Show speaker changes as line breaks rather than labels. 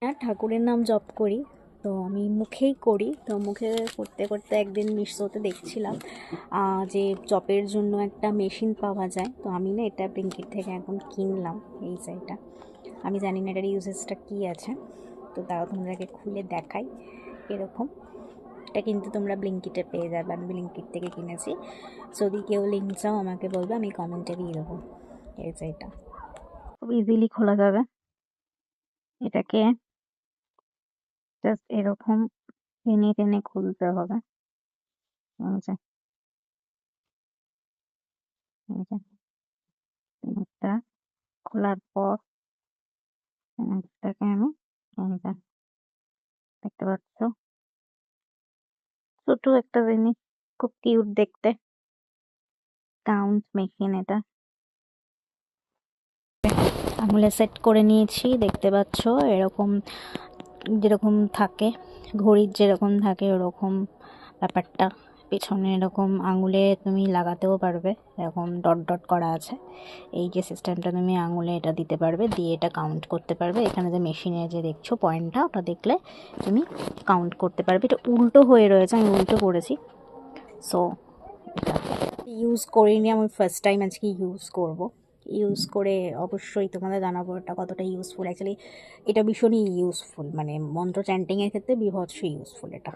ঠাকুরের নাম জপ করি, তো আমি মুখেই করি। তো মুখে করতে করতে একদিন মিশোতে দেখছিলাম যে জপের জন্য একটা মেশিন পাওয়া যায়। তো আমি না এটা ব্লিঙ্কিট থেকে এখন কিনলাম। এই যে এটা, আমি জানি না এটার ইউজেসটা কী আছে, তো তাও তোমাদেরকে খুলে দেখাই। এরকম এটা কিন্তু তোমরা ব্লিঙ্কিটে পেয়ে যাবে, আমি ব্লিঙ্কিট থেকে কিনেছি। যদি কেউ লিঙ্ক চাও আমাকে বলবে, আমি কমেন্টে দিয়ে দেবো। এই যে এটা খুব ইজিলি খোলা যাবে। এটাকে জাস্ট এরকম টেনে টেনে খুলতে হবে। এই যে এই যে জিনিসটা খোলার পর জিনিসটাকে আমি এই যে দেখতে পাচ্ছ, ছোট একটা জিনিস, খুব কিউট দেখতে, কাউন্ট মেশিন। এটা আঙুলে সেট করে নিয়েছি, দেখতে পাচ্ছ এরকম যেরকম থাকে ঘড়ির যেরকম থাকে ওরকম ব্যাপারটা। পেছনে এরকম আঙুলে তুমি লাগাতেও পারবে, এরকম ডট ডট করা আছে। এই যে সিস্টেমটা তুমি আঙুলে এটা দিতে পারবে, দিয়ে এটা কাউন্ট করতে পারবে। এখানে যে মেশিনে যে দেখছো পয়েন্টটা, ওটা দেখলে তুমি কাউন্ট করতে পারবে। এটা উল্টো হয়ে রয়েছে, আমি উল্টো করেছি। সো এটা ইউজ করিনি, আমি ফার্স্ট টাইম আজকে ইউজ করব। ইউজ করে অবশ্যই তোমাদের জানাবো এটা কতটা ইউজফুল। অ্যাকচুয়ালি এটা ভীষণই ইউজফুল, মানে মন্ত্র চ্যান্টিংয়ের ক্ষেত্রে বীভৎস ইউজফুল এটা।